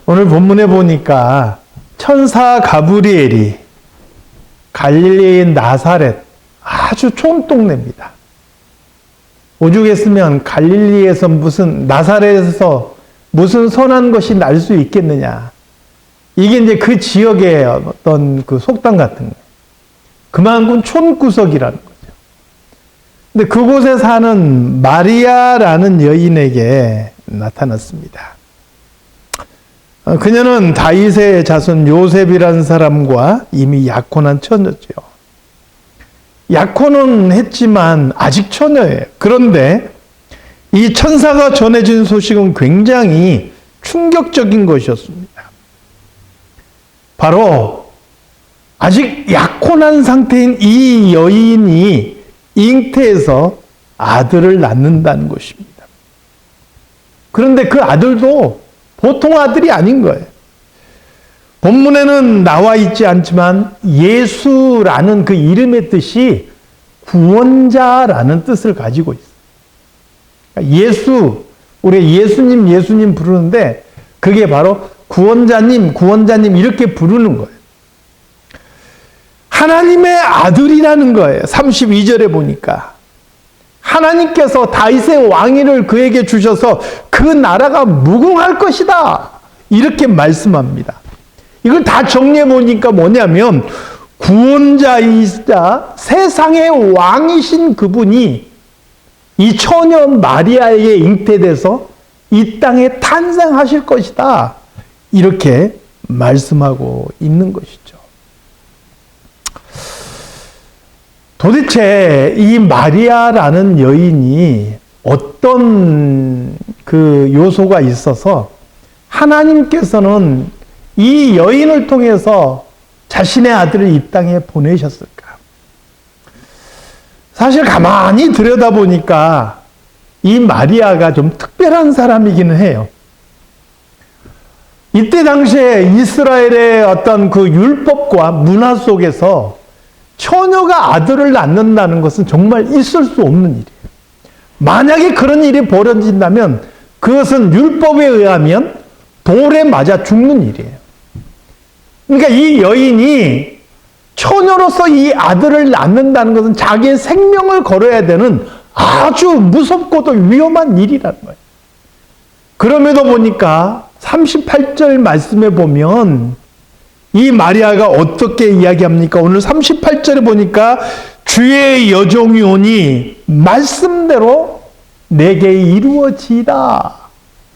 오늘 본문에 보니까 천사 가브리엘이 갈릴리의 나사렛, 아주 촌동네입니다. 오죽했으면 갈릴리에서 나사렛에서 무슨 선한 것이 날 수 있겠느냐. 이게 이제 그 지역의 어떤 그 속담 같은 거예요. 그만큼 촌구석이라는 거죠. 근데 그곳에 사는 마리아라는 여인에게 나타났습니다. 그녀는 다윗의 자손 요셉이라는 사람과 이미 약혼한 처녀죠. 약혼은 했지만 아직 처녀예요. 그런데 이 천사가 전해진 소식은 굉장히 충격적인 것이었습니다. 바로 아직 약혼한 상태인 이 여인이 잉태해서 아들을 낳는다는 것입니다. 그런데 그 아들도 보통 아들이 아닌 거예요. 본문에는 나와 있지 않지만 예수라는 그 이름의 뜻이 구원자라는 뜻을 가지고 있어요. 예수, 우리 예수님 부르는데 그게 바로 구원자님 이렇게 부르는 거예요. 하나님의 아들이라는 거예요. 32절에 보니까 하나님께서 다윗의 왕위를 그에게 주셔서 그 나라가 무궁할 것이다. 이렇게 말씀합니다. 이걸 다 정리해 보니까 뭐냐면 구원자이자 세상의 왕이신 그분이 이 처녀 마리아에게 잉태돼서 이 땅에 탄생하실 것이다. 이렇게 말씀하고 있는 것이죠. 도대체 이 마리아라는 여인이 어떤 그 요소가 있어서 하나님께서는 이 여인을 통해서 자신의 아들을 이 땅에 보내셨을까? 사실 가만히 들여다보니까 이 마리아가 좀 특별한 사람이기는 해요. 이때 당시에 이스라엘의 어떤 그 율법과 문화 속에서 처녀가 아들을 낳는다는 것은 정말 있을 수 없는 일이에요. 만약에 그런 일이 벌어진다면 그것은 율법에 의하면 돌에 맞아 죽는 일이에요. 그러니까 이 여인이 처녀로서 이 아들을 낳는다는 것은 자기의 생명을 걸어야 되는 아주 무섭고도 위험한 일이라는 거예요. 그럼에도 보니까 38절 말씀에 보면 이 마리아가 어떻게 이야기합니까? 오늘 38절에 보니까 주의 여종이 오니 말씀대로 내게 이루어지다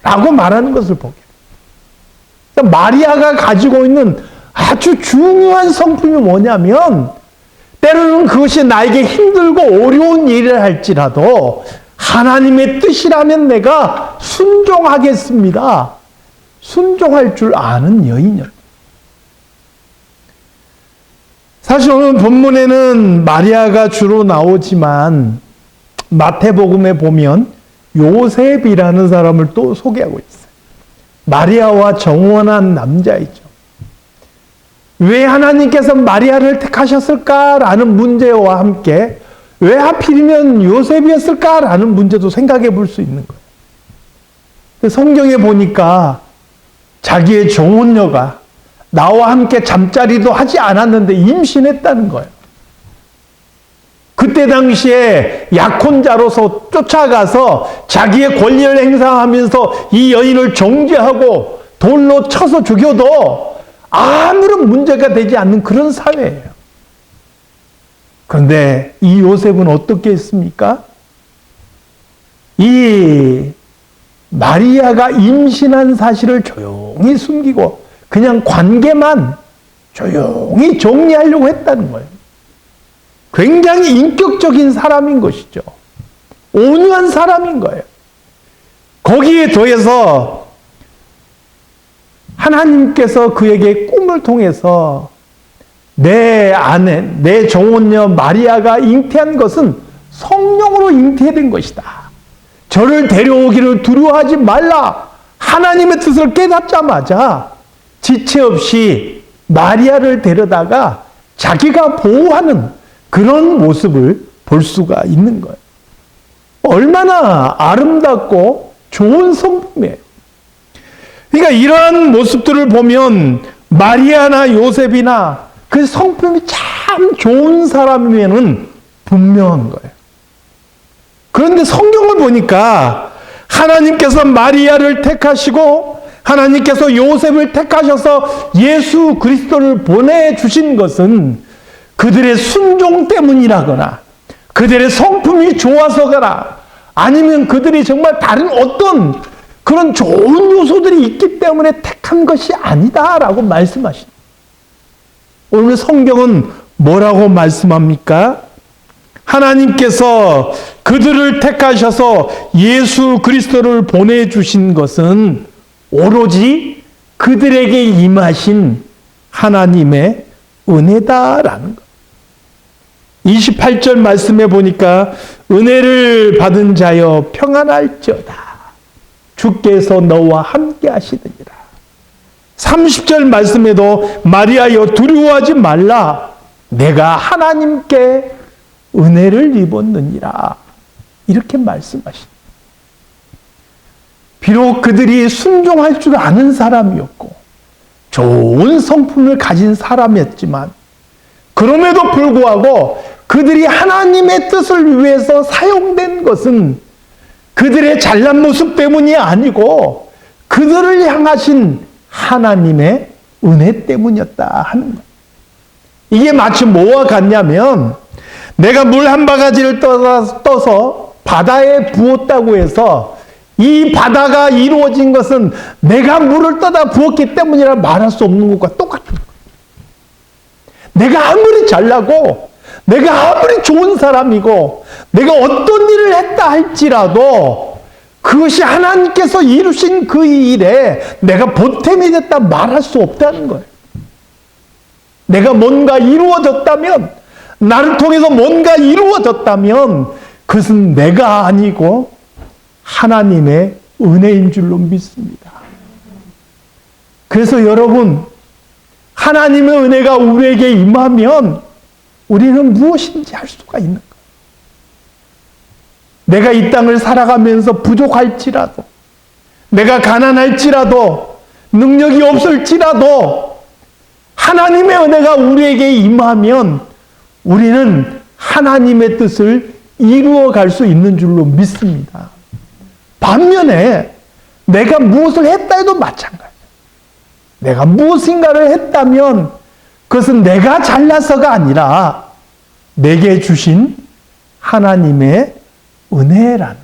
라고 말하는 것을 보게 돼요. 그러니까 마리아가 가지고 있는 아주 중요한 성품이 뭐냐면 때로는 그것이 나에게 힘들고 어려운 일을 할지라도 하나님의 뜻이라면 내가 순종하겠습니다. 순종할 줄 아는 여인이요. 사실 오늘 본문에는 마리아가 주로 나오지만 마태복음에 보면 요셉이라는 사람을 또 소개하고 있어요. 마리아와 정혼한 남자이죠. 왜 하나님께서 마리아를 택하셨을까라는 문제와 함께 왜 하필이면 요셉이었을까라는 문제도 생각해 볼 수 있는 거예요. 성경에 보니까 자기의 정혼녀가 나와 함께 잠자리도 하지 않았는데 임신했다는 거예요. 그때 당시에 약혼자로서 쫓아가서 자기의 권리를 행사하면서 이 여인을 정죄하고 돌로 쳐서 죽여도 아무런 문제가 되지 않는 그런 사회예요. 그런데 이 요셉은 어떻게 했습니까? 이 마리아가 임신한 사실을 조용히 숨기고 그냥 관계만 조용히 정리하려고 했다는 거예요. 굉장히 인격적인 사람인 것이죠. 온유한 사람인 거예요. 거기에 더해서 하나님께서 그에게 꿈을 통해서 내 아내, 내 정혼녀 마리아가 잉태한 것은 성령으로 잉태된 것이다. 저를 데려오기를 두려워하지 말라. 하나님의 뜻을 깨닫자마자 지체 없이 마리아를 데려다가 자기가 보호하는 그런 모습을 볼 수가 있는 거예요. 얼마나 아름답고 좋은 성품이에요. 그러니까 이러한 모습들을 보면 마리아나 요셉이나 그 성품이 참 좋은 사람이면은 분명한 거예요. 그런데 성경을 보니까 하나님께서 마리아를 택하시고 하나님께서 요셉을 택하셔서 예수 그리스도를 보내주신 것은 그들의 순종 때문이라거나 그들의 성품이 좋아서거나 아니면 그들이 정말 다른 어떤 그런 좋은 요소들이 있기 때문에 택한 것이 아니다라고 말씀하십니다. 오늘 성경은 뭐라고 말씀합니까? 하나님께서 그들을 택하셔서 예수 그리스도를 보내주신 것은 오로지 그들에게 임하신 하나님의 은혜다라는 것. 28절 말씀에 보니까 은혜를 받은 자여 평안할지어다. 주께서 너와 함께 하시느니라. 30절 말씀에도 마리아여 두려워하지 말라. 내가 하나님께 은혜를 입었느니라. 이렇게 말씀하십니다. 비록 그들이 순종할 줄 아는 사람이었고 좋은 성품을 가진 사람이었지만 그럼에도 불구하고 그들이 하나님의 뜻을 위해서 사용된 것은 그들의 잘난 모습 때문이 아니고 그들을 향하신 하나님의 은혜 때문이었다 하는 거예요. 이게 마치 뭐와 같냐면 내가 물 한 바가지를 떠서 바다에 부었다고 해서 이 바다가 이루어진 것은 내가 물을 떠다 부었기 때문이라 말할 수 없는 것과 똑같은 거예요. 내가 아무리 잘나고 내가 아무리 좋은 사람이고 내가 어떤 일을 했다 할지라도 그것이 하나님께서 이루신 그 일에 내가 보탬이 됐다 말할 수 없다는 거예요. 내가 뭔가 이루어졌다면 나를 통해서 뭔가 이루어졌다면 그것은 내가 아니고 하나님의 은혜인 줄로 믿습니다. 그래서 여러분 하나님의 은혜가 우리에게 임하면 우리는 무엇인지 할 수가 있는 거예요. 내가 이 땅을 살아가면서 부족할지라도 내가 가난할지라도 능력이 없을지라도 하나님의 은혜가 우리에게 임하면 우리는 하나님의 뜻을 이루어갈 수 있는 줄로 믿습니다. 반면에 내가 무엇을 했다 해도 마찬가지예요. 내가 무엇인가를 했다면 그것은 내가 잘나서가 아니라 내게 주신 하나님의 은혜라는 거예요.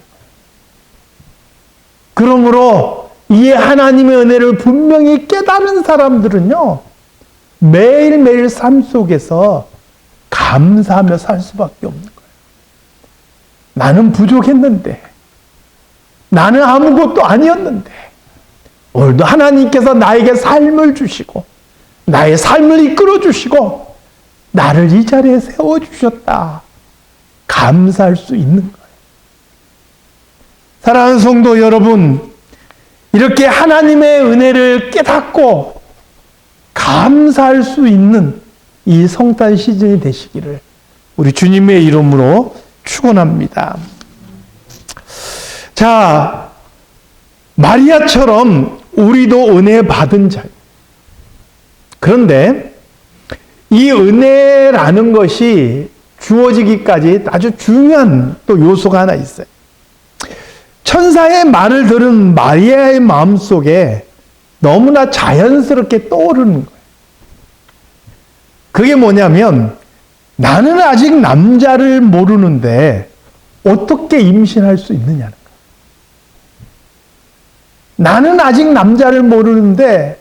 그러므로 이 하나님의 은혜를 분명히 깨달은 사람들은요, 매일매일 삶 속에서 감사하며 살 수밖에 없는 거예요. 나는 부족했는데, 나는 아무것도 아니었는데, 오늘도 하나님께서 나에게 삶을 주시고, 나의 삶을 이끌어 주시고, 나를 이 자리에 세워주셨다. 감사할 수 있는 거예요. 사랑하는 성도 여러분, 이렇게 하나님의 은혜를 깨닫고 감사할 수 있는 이 성탄 시즌이 되시기를 우리 주님의 이름으로 축원합니다. 자, 마리아처럼 우리도 은혜 받은 자예요. 그런데 이 은혜라는 것이 주어지기까지 아주 중요한 또 요소가 하나 있어요. 천사의 말을 들은 마리아의 마음속에 너무나 자연스럽게 떠오르는 거예요. 그게 뭐냐면 나는 아직 남자를 모르는데 어떻게 임신할 수 있느냐는 거예요. 나는 아직 남자를 모르는데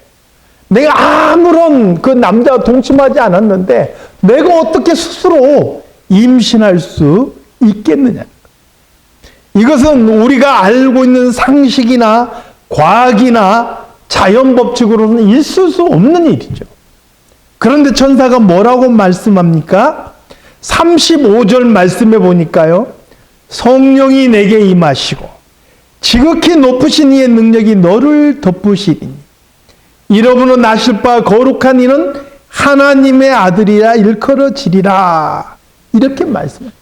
내가 아무런 그 남자와 동침하지 않았는데 내가 어떻게 스스로 임신할 수 있겠느냐. 이것은 우리가 알고 있는 상식이나 과학이나 자연 법칙으로는 있을 수 없는 일이죠. 그런데 천사가 뭐라고 말씀합니까? 35절 말씀해 보니까요. 성령이 내게 임하시고 지극히 높으신 이의 능력이 너를 덮으시리니 이러므로 나실 바 거룩한 이는 하나님의 아들이라 일컬어지리라. 이렇게 말씀합니다.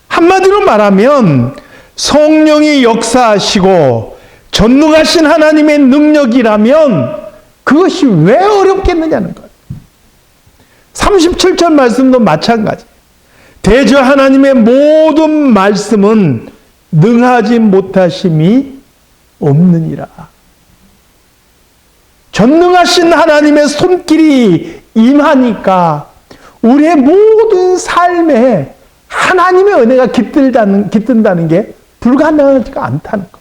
한마디로 말하면 성령이 역사하시고 전능하신 하나님의 능력이라면 그것이 왜 어렵겠느냐는 거예요. 37절 말씀도 마찬가지. 대저 하나님의 모든 말씀은 능하지 못하심이 없느니라. 전능하신 하나님의 손길이 임하니까 우리의 모든 삶에 하나님의 은혜가 깃든다는 게 불가능하지가 않다는 것.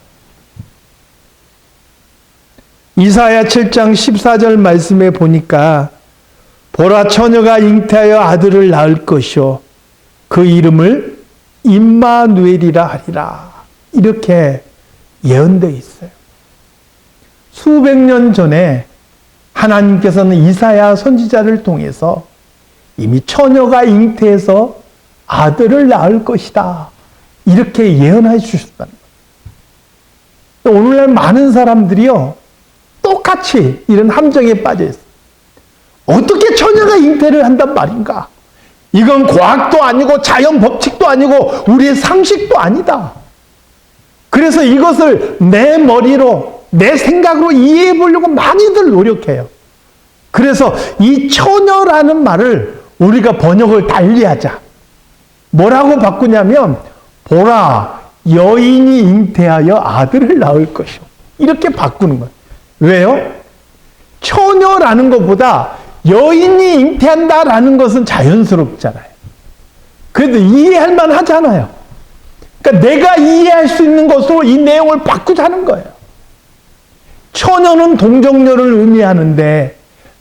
이사야 7장 14절 말씀에 보니까 보라 처녀가 잉태하여 아들을 낳을 것이요 그 이름을 임마누엘이라 하리라. 이렇게 예언되어 있어요. 수백 년 전에 하나님께서는 이사야 선지자를 통해서 이미 처녀가 잉태해서 아들을 낳을 것이다. 이렇게 예언해 주셨다는 거예요. 오늘날 많은 사람들이요, 똑같이 이런 함정에 빠져 있어요. 어떻게 처녀가 잉태를 한단 말인가? 이건 과학도 아니고 자연 법칙도 아니고 우리의 상식도 아니다. 그래서 이것을 내 머리로, 내 생각으로 이해해 보려고 많이들 노력해요. 그래서 이 처녀라는 말을 우리가 번역을 달리하자. 뭐라고 바꾸냐면 보라 여인이 잉태하여 아들을 낳을 것이요. 이렇게 바꾸는 거예요. 왜요? 처녀라는 것보다 여인이 잉태한다라는 것은 자연스럽잖아요. 그래도 이해할 만하잖아요. 그러니까 내가 이해할 수 있는 것으로 이 내용을 바꾸자는 거예요. 처녀는 동정녀를 의미하는데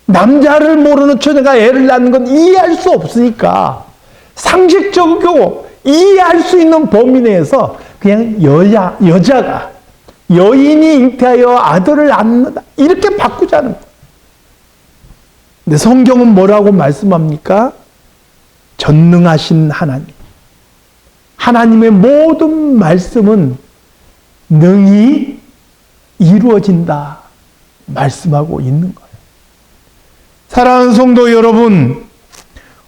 남자를 모르는 처녀가 애를 낳는 건 이해할 수 없으니까 상식적이고 이해할 수 있는 범위 내에서 그냥 여자가 여인이 잉태하여 아들을 낳는다. 이렇게 바꾸자는 거예요. 근데 성경은 뭐라고 말씀합니까? 전능하신 하나님. 하나님의 모든 말씀은 능히 이루어진다. 말씀하고 있는 거예요. 사랑하는 성도 여러분,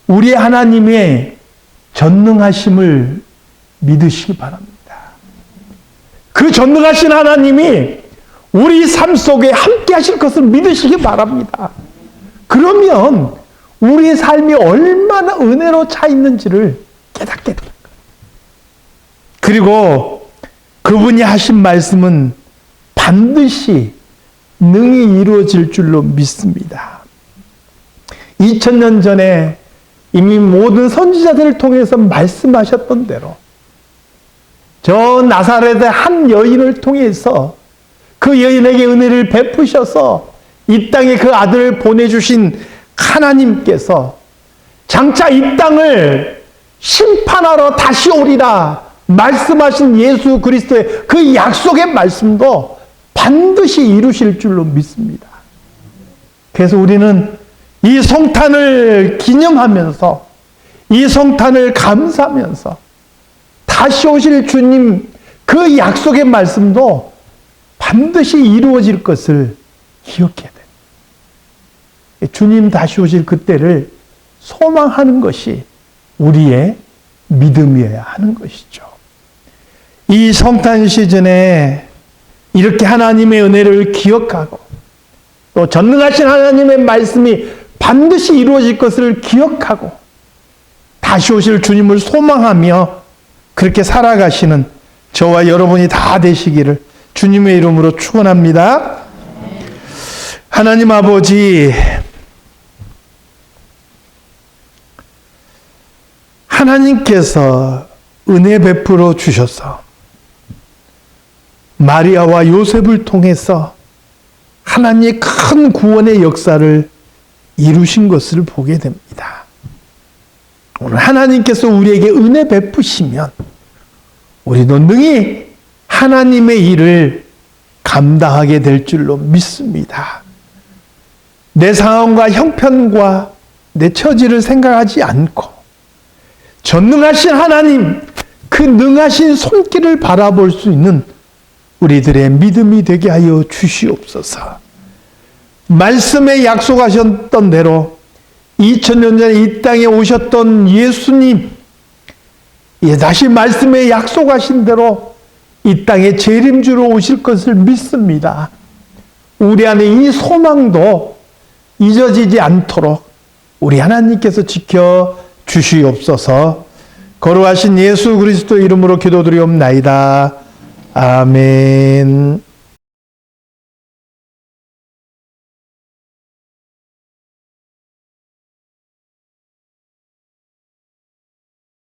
우리 하나님의 전능하심을 믿으시기 바랍니다. 그 전능하신 하나님이 우리 삶 속에 함께 하실 것을 믿으시기 바랍니다. 그러면 우리의 삶이 얼마나 은혜로 차 있는지를 깨닫게 됩니다. 그리고 그분이 하신 말씀은 반드시 능히 이루어질 줄로 믿습니다. 2000년 전에 이미 모든 선지자들을 통해서 말씀하셨던 대로 저 나사렛의 한 여인을 통해서 그 여인에게 은혜를 베푸셔서 이 땅에 그 아들을 보내주신 하나님께서 장차 이 땅을 심판하러 다시 오리라 말씀하신 예수 그리스도의 그 약속의 말씀도 반드시 이루실 줄로 믿습니다. 그래서 우리는 이 성탄을 기념하면서 이 성탄을 감사하면서 다시 오실 주님 그 약속의 말씀도 반드시 이루어질 것을 기억해야 돼요. 주님 다시 오실 그때를 소망하는 것이 우리의 믿음이어야 하는 것이죠. 이 성탄 시즌에 이렇게 하나님의 은혜를 기억하고 또 전능하신 하나님의 말씀이 반드시 이루어질 것을 기억하고 다시 오실 주님을 소망하며 그렇게 살아가시는 저와 여러분이 다 되시기를 주님의 이름으로 축원합니다. 하나님 아버지, 하나님께서 은혜 베풀어 주셔서 마리아와 요셉을 통해서 하나님의 큰 구원의 역사를 이루신 것을 보게 됩니다. 오늘 하나님께서 우리에게 은혜 베푸시면 우리도 능히 하나님의 일을 감당하게 될 줄로 믿습니다. 내 상황과 형편과 내 처지를 생각하지 않고 전능하신 하나님, 그 능하신 손길을 바라볼 수 있는 우리들의 믿음이 되게 하여 주시옵소서. 말씀에 약속하셨던 대로 2000년 전에 이 땅에 오셨던 예수님, 다시 말씀에 약속하신 대로 이 땅에 재림주로 오실 것을 믿습니다. 우리 안에 이 소망도 잊어지지 않도록 우리 하나님께서 지켜 주시옵소서. 거룩하신 예수 그리스도 이름으로 기도드리옵나이다. 아멘.